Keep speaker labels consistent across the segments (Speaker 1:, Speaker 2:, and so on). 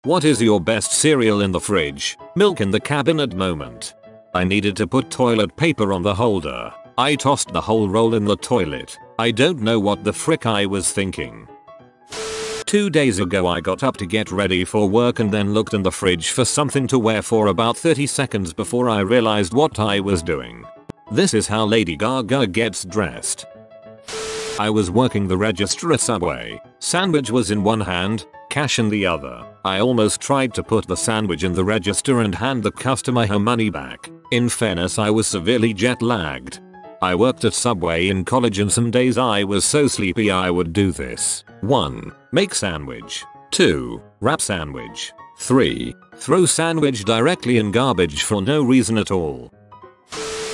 Speaker 1: What is your best cereal in the fridge? Milk in the cabinet moment. I needed to put toilet paper on the holder. I tossed the whole roll in the toilet. I don't know what the frick I was thinking. 2 days ago I got up to get ready for work and then looked in the fridge for something to wear for about 30 seconds before I realized what I was doing. This is how Lady Gaga gets dressed. I was working the register at Subway. Sandwich was in one hand, cash in the other. I almost tried to put the sandwich in the register and hand the customer her money back. In fairness, I was severely jet lagged. I worked at Subway in college and some days I was so sleepy I would do this. 1. Make sandwich. 2. Wrap sandwich. 3. Throw sandwich directly in garbage for no reason at all.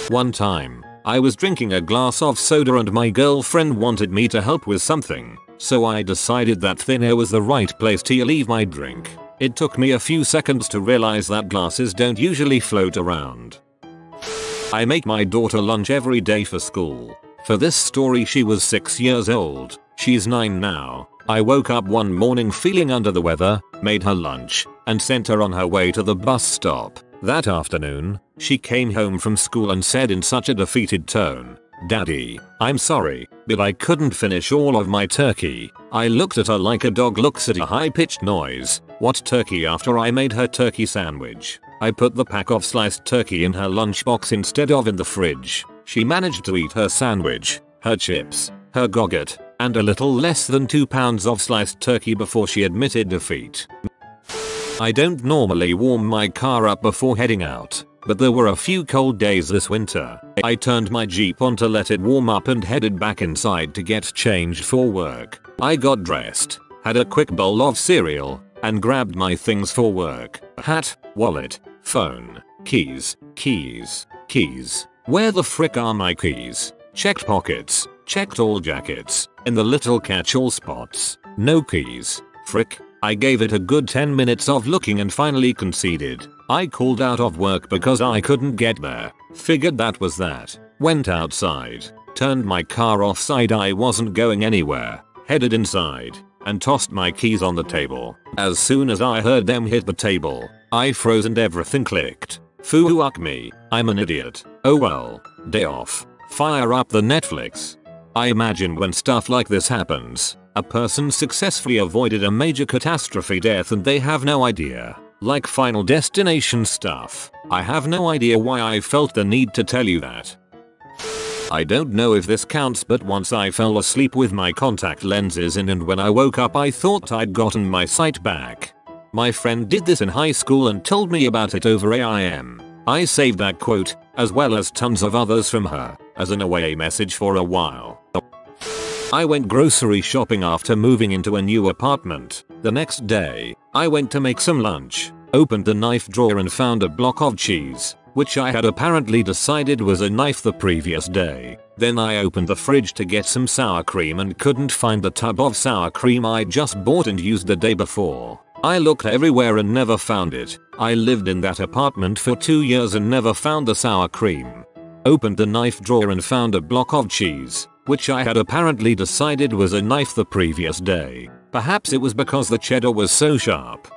Speaker 1: One time, I was drinking a glass of soda and my girlfriend wanted me to help with something, so I decided that thin air was the right place to leave my drink. It took me a few seconds to realize that glasses don't usually float around. I make my daughter lunch every day for school. For this story she was 6 years old, she's 9 now. I woke up one morning feeling under the weather, made her lunch, and sent her on her way to the bus stop. That afternoon, she came home from school and said in such a defeated tone, "Daddy, I'm sorry, but I couldn't finish all of my turkey." I looked at her like a dog looks at a high-pitched noise. What turkey? After I made her turkey sandwich, I put the pack of sliced turkey in her lunchbox instead of in the fridge. She managed to eat her sandwich, her chips, her gogurt, and a little less than 2 pounds of sliced turkey before she admitted defeat. I don't normally warm my car up before heading out, but there were a few cold days this winter. I turned my Jeep on to let it warm up and headed back inside to get changed for work. I got dressed, had a quick bowl of cereal, and grabbed my things for work. Hat, wallet, phone, keys. Where the frick are my keys? Checked pockets, checked all jackets, in the little catch-all spots. No keys. Frick. I gave it a good 10 minutes of looking and finally conceded. I called out of work because I couldn't get there. Figured that was that. Went outside. Turned my car offside. I wasn't going anywhere. Headed inside. And tossed my keys on the table. As soon as I heard them hit the table, I froze and everything clicked. Fuck me. I'm an idiot. Oh well. Day off. Fire up the Netflix. I imagine when stuff like this happens, a person successfully avoided a major catastrophe death and they have no idea. Like Final Destination stuff. I have no idea why I felt the need to tell you that. I don't know if this counts, but once I fell asleep with my contact lenses in and when I woke up I thought I'd gotten my sight back. My friend did this in high school and told me about it over AIM. I saved that quote, as well as tons of others from her, as an away message for a while. I went grocery shopping after moving into a new apartment. The next day, I went to make some lunch, opened the knife drawer and found a block of cheese, which I had apparently decided was a knife the previous day. Then I opened the fridge to get some sour cream and couldn't find the tub of sour cream I just bought and used the day before. I looked everywhere and never found it. I lived in that apartment for 2 years and never found the sour cream. Opened the knife drawer and found a block of cheese, which I had apparently decided was a knife the previous day. Perhaps it was because the cheddar was so sharp.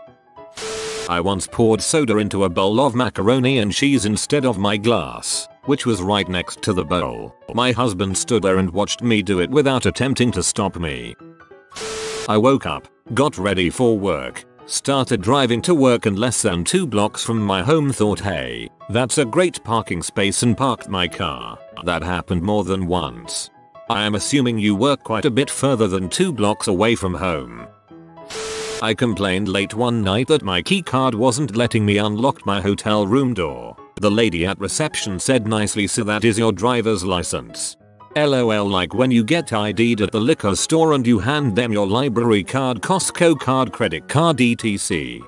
Speaker 1: I once poured soda into a bowl of macaroni and cheese instead of my glass, which was right next to the bowl. My husband stood there and watched me do it without attempting to stop me. I woke up, got ready for work, started driving to work and less than 2 blocks from my home thought, hey, that's a great parking space, and parked my car. That happened more than once. I am assuming you work quite a bit further than 2 blocks away from home. I complained late one night that my key card wasn't letting me unlock my hotel room door. The lady at reception said nicely, "So that is your driver's license." LOL, like when you get ID'd at the liquor store and you hand them your library card, Costco card, credit card, etc.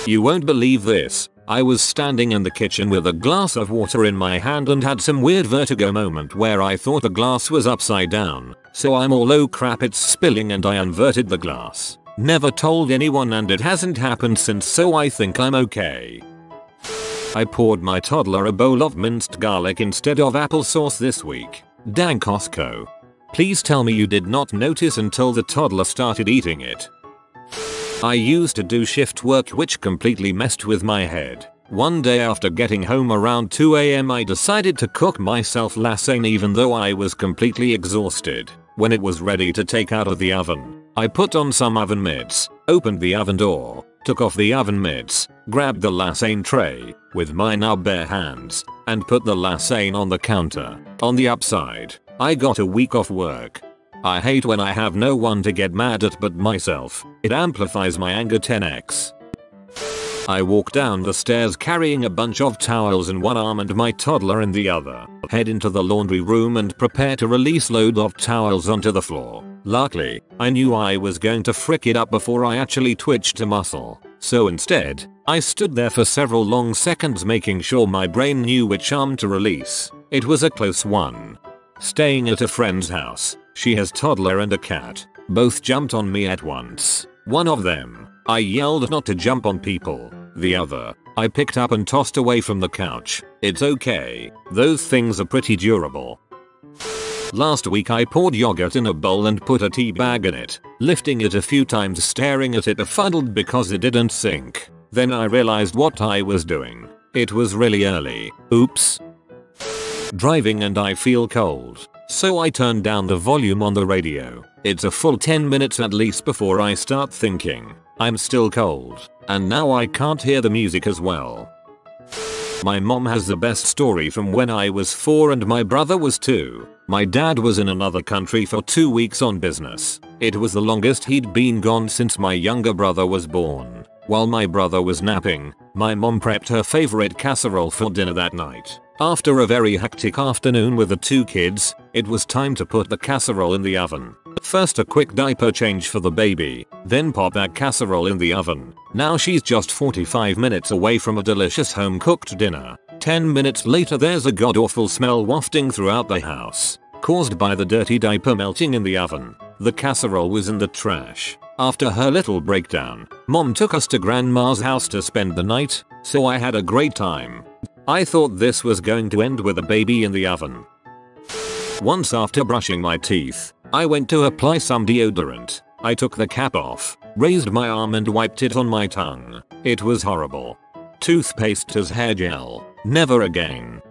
Speaker 1: You won't believe this. I was standing in the kitchen with a glass of water in my hand and had some weird vertigo moment where I thought the glass was upside down. So I'm all, oh crap, it's spilling, and I inverted the glass. Never told anyone and it hasn't happened since, so I think I'm okay. I poured my toddler a bowl of minced garlic instead of applesauce this week. Dang Costco. Please tell me you did not notice until the toddler started eating it. I used to do shift work which completely messed with my head. One day after getting home around 2 AM I decided to cook myself lasagne even though I was completely exhausted. When it was ready to take out of the oven, I put on some oven mitts, opened the oven door, took off the oven mitts, grabbed the lasagne tray with my now bare hands, and put the lasagne on the counter. On the upside, I got a week off work. I hate when I have no one to get mad at but myself. It amplifies my anger 10x. I walk down the stairs carrying a bunch of towels in one arm and my toddler in the other. Head into the laundry room and prepare to release load of towels onto the floor. Luckily, I knew I was going to frick it up before I actually twitched a muscle. So instead, I stood there for several long seconds making sure my brain knew which arm to release. It was a close one. Staying at a friend's house, she has toddler and a cat. Both jumped on me at once. One of them, I yelled not to jump on people. The other, I picked up and tossed away from the couch. It's okay. Those things are pretty durable. Last week I poured yogurt in a bowl and put a tea bag in it, lifting it a few times staring at it befuddled because it didn't sink. Then I realized what I was doing. It was really early. Oops. Driving and I feel cold. So I turned down the volume on the radio. It's a full 10 minutes at least before I start thinking, I'm still cold, and now I can't hear the music as well. My mom has the best story from when I was 4 and my brother was 2. My dad was in another country for 2 weeks on business. It was the longest he'd been gone since my younger brother was born. While my brother was napping, my mom prepped her favorite casserole for dinner that night. After a very hectic afternoon with the 2 kids, it was time to put the casserole in the oven. First a quick diaper change for the baby, then pop that casserole in the oven. Now she's just 45 minutes away from a delicious home-cooked dinner. 10 minutes later there's a god-awful smell wafting throughout the house, caused by the dirty diaper melting in the oven. The casserole was in the trash. After her little breakdown, mom took us to grandma's house to spend the night, so I had a great time. I thought this was going to end with a baby in the oven. Once after brushing my teeth, I went to apply some deodorant. I took the cap off, raised my arm and wiped it on my tongue. It was horrible. Toothpaste as hair gel. Never again.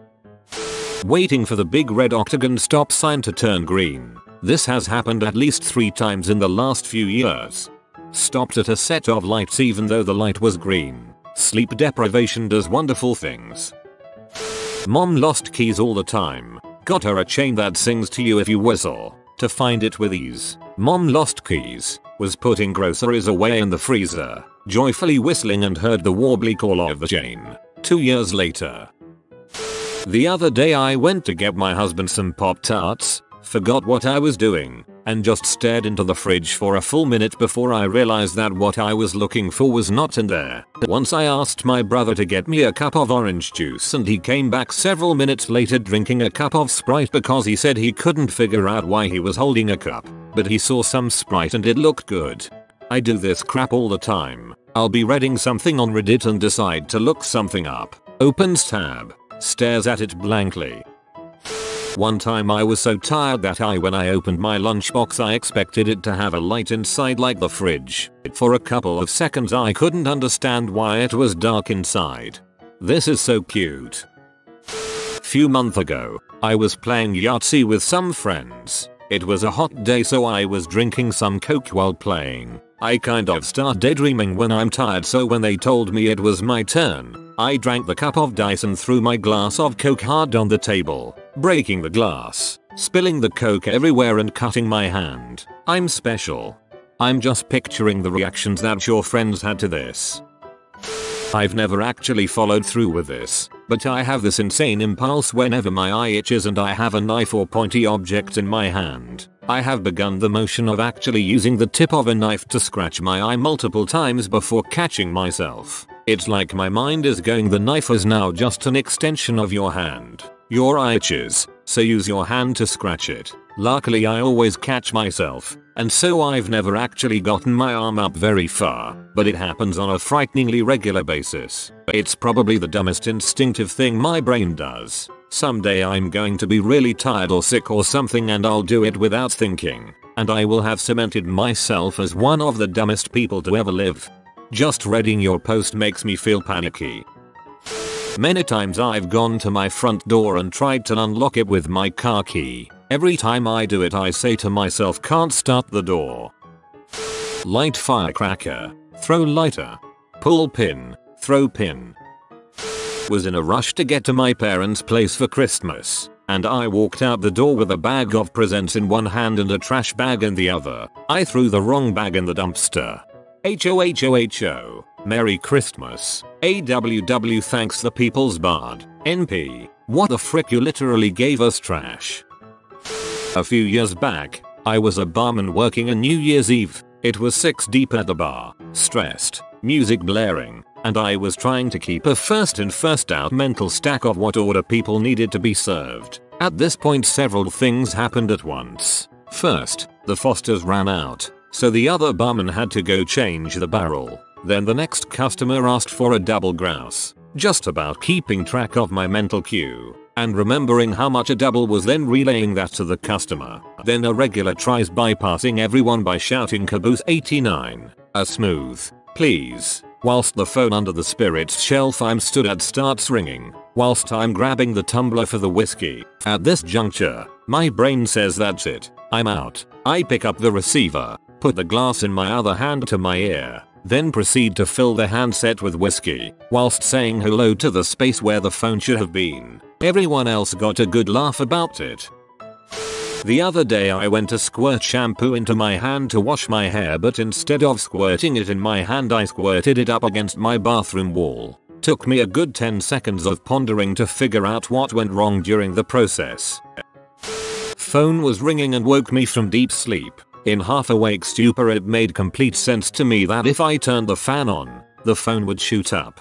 Speaker 1: Waiting for the big red octagon stop sign to turn green. This has happened at least 3 times in the last few years. Stopped at a set of lights even though the light was green. Sleep deprivation does wonderful things. Mom lost keys all the time. Got her a chain that sings to you if you whistle, to find it with ease. Mom lost keys, was putting groceries away in the freezer, joyfully whistling and heard the warbly call of the chain. 2 years later. The other day I went to get my husband some Pop-Tarts, forgot what I was doing, and just stared into the fridge for a full minute before I realized that what I was looking for was not in there. Once I asked my brother to get me a cup of orange juice and he came back several minutes later drinking a cup of Sprite because he said he couldn't figure out why he was holding a cup, but he saw some Sprite and it looked good. I do this crap all the time. I'll be reading something on Reddit and decide to look something up. Opens tab, stares at it blankly. One time I was so tired that when I opened my lunchbox I expected it to have a light inside like the fridge. For a couple of seconds I couldn't understand why it was dark inside. This is so cute. Few months ago, I was playing Yahtzee with some friends. It was a hot day so I was drinking some Coke while playing. I kind of start daydreaming when I'm tired so when they told me it was my turn, I drank the cup of dice and threw my glass of Coke hard on the table, breaking the glass, spilling the Coke everywhere and cutting my hand. I'm special. I'm just picturing the reactions that your friends had to this. I've never actually followed through with this, but I have this insane impulse whenever my eye itches and I have a knife or pointy object in my hand. I have begun the motion of actually using the tip of a knife to scratch my eye multiple times before catching myself. It's like my mind is going, the knife is now just an extension of your hand. Your eye itches, so use your hand to scratch it. Luckily I always catch myself, and so I've never actually gotten my arm up very far, but it happens on a frighteningly regular basis. It's probably the dumbest instinctive thing my brain does. Someday I'm going to be really tired or sick or something and I'll do it without thinking. and I will have cemented myself as one of the dumbest people to ever live. Just reading your post makes me feel panicky. Many times I've gone to my front door and tried to unlock it with my car key. Every time I do it I say to myself, can't start the door. Light firecracker, throw lighter. Pull pin, throw pin. Was in a rush to get to my parents' place for Christmas, and I walked out the door with a bag of presents in one hand and a trash bag in the other. I threw the wrong bag in the dumpster. HOHOHO. Merry Christmas. AWW thanks the people's bard. NP. What the frick, you literally gave us trash. A few years back, I was a barman working a New Year's Eve. It was 6 deep at the bar, stressed, music blaring, and I was trying to keep a first in first out mental stack of what order people needed to be served. At this point several things happened at once. First, the Fosters ran out, so the other barman had to go change the barrel. Then the next customer asked for a double grouse. Just about keeping track of my mental cue and remembering how much a double was, then relaying that to the customer. Then a regular tries bypassing everyone by shouting caboose 89. A smooth, please. Whilst the phone under the spirits shelf I'm stood at starts ringing, whilst I'm grabbing the tumbler for the whiskey. At this juncture, my brain says that's it, I'm out. I pick up the receiver, put the glass in my other hand to my ear, then proceed to fill the handset with whiskey, whilst saying hello to the space where the phone should have been. Everyone else got a good laugh about it. The other day I went to squirt shampoo into my hand to wash my hair, but instead of squirting it in my hand I squirted it up against my bathroom wall. Took me a good 10 seconds of pondering to figure out what went wrong during the process. Phone was ringing and woke me from deep sleep. In half-awake stupor it made complete sense to me that if I turned the fan on, the phone would shoot up.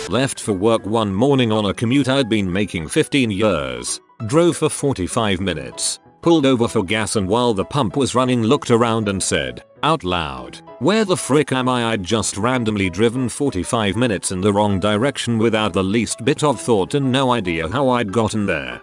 Speaker 1: Left for work one morning on a commute I'd been making 15 years. Drove for 45 minutes. Pulled over for gas and while the pump was running looked around and said, out loud, where the frick am I? I'd just randomly driven 45 minutes in the wrong direction without the least bit of thought and no idea how I'd gotten there.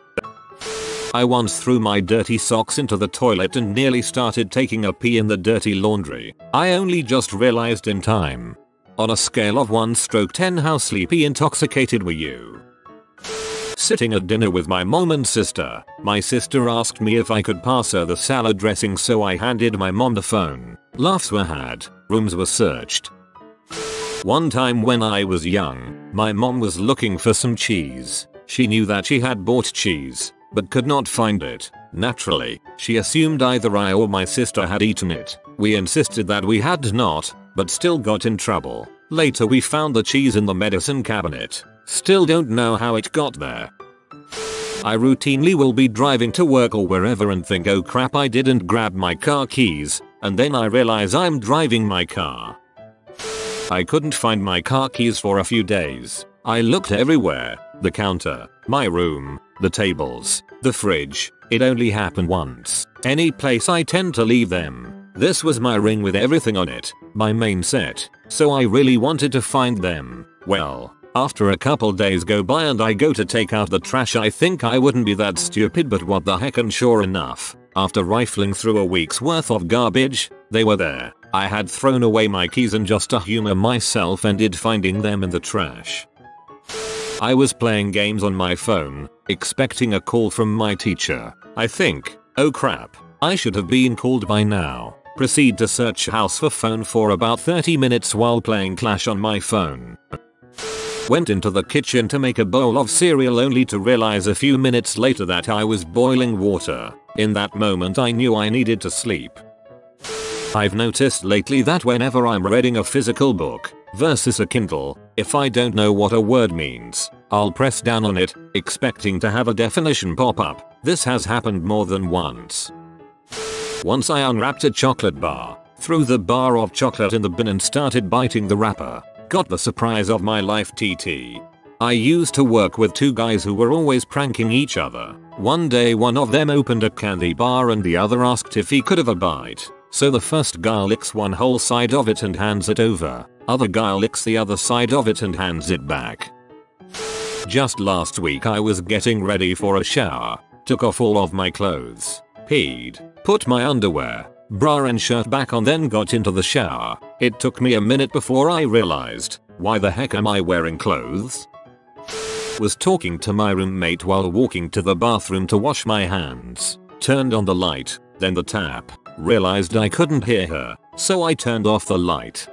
Speaker 1: I once threw my dirty socks into the toilet and nearly started taking a pee in the dirty laundry. I only just realized in time. On a scale of 1/10 how sleepy intoxicated were you? Sitting at dinner with my mom and sister, my sister asked me if I could pass her the salad dressing, so I handed my mom the phone. Laughs were had, rooms were searched. One time when I was young, my mom was looking for some cheese. She knew that she had bought cheese, but could not find it. Naturally, she assumed either I or my sister had eaten it. We insisted that we had not, but still got in trouble. Later we found the cheese in the medicine cabinet. Still don't know how it got there. I routinely will be driving to work or wherever and think, oh crap, I didn't grab my car keys, and then I realize I'm driving my car. I couldn't find my car keys for a few days. I looked everywhere, the counter, my room, the tables, the fridge. It only happened once. Any place I tend to leave them. This was my ring with everything on it, my main set, so I really wanted to find them. Well, after a couple days go by and I go to take out the trash, I think I wouldn't be that stupid, but what the heck, and sure enough, after rifling through a week's worth of garbage, they were there. I had thrown away my keys and just to humor myself ended finding them in the trash. I was playing games on my phone, expecting a call from my teacher. I think, oh crap, I should have been called by now. Proceed to search house for phone for about 30 minutes while playing Clash on my phone. Went into the kitchen to make a bowl of cereal only to realize a few minutes later that I was boiling water. In that moment I knew I needed to sleep. I've noticed lately that whenever I'm reading a physical book versus a Kindle, if I don't know what a word means, I'll press down on it, expecting to have a definition pop up. This has happened more than once. Once I unwrapped a chocolate bar, threw the bar of chocolate in the bin and started biting the wrapper. Got the surprise of my life. TT. I used to work with two guys who were always pranking each other. One day one of them opened a candy bar and the other asked if he could have a bite. So the first guy licks one whole side of it and hands it over. Other guy licks the other side of it and hands it back. Just last week I was getting ready for a shower. Took off all of my clothes. Peed. put my underwear, bra and shirt back on, then got into the shower. It took me a minute before I realized, why the heck am I wearing clothes? Was talking to my roommate while walking to the bathroom to wash my hands. Turned on the light, then the tap. Realized I couldn't hear her, so I turned off the light.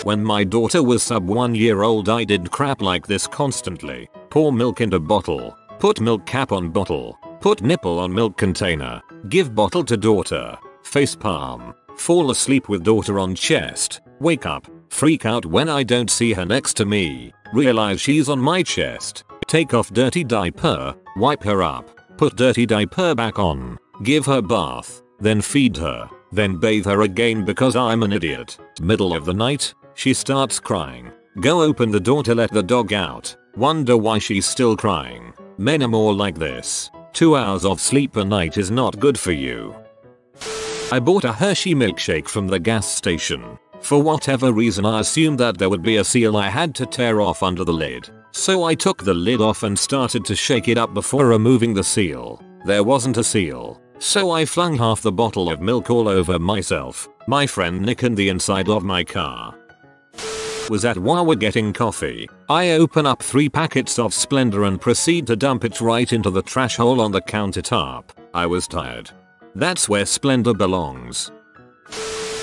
Speaker 1: When my daughter was sub 1 year old, I did crap like this constantly. Pour milk into bottle, put milk cap on bottle, put nipple on milk container, give bottle to daughter, face palm, fall asleep with daughter on chest, wake up, freak out when I don't see her next to me, realize she's on my chest, take off dirty diaper, wipe her up, put dirty diaper back on, give her bath, then feed her, then bathe her again because I'm an idiot. Middle of the night, she starts crying. Go open the door to let the dog out. Wonder why she's still crying. Men are more like this. 2 hours of sleep a night is not good for you. I bought a Hershey milkshake from the gas station. For whatever reason I assumed that there would be a seal I had to tear off under the lid. So I took the lid off and started to shake it up before removing the seal. There wasn't a seal. So I flung half the bottle of milk all over myself, my friend Nick, and the inside of my car. Was at Wawa getting coffee. I open up 3 packets of Splendor and proceed to dump it right into the trash hole on the countertop. I was tired. That's where Splendor belongs.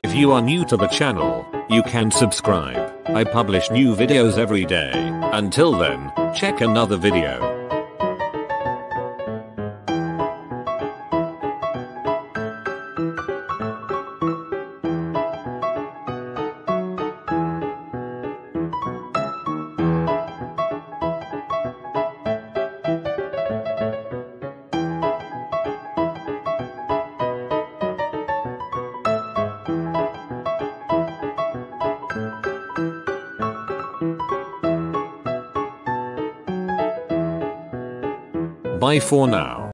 Speaker 1: If you are new to the channel, you can subscribe. I publish new videos every day. Until then, check another video. Bye for now.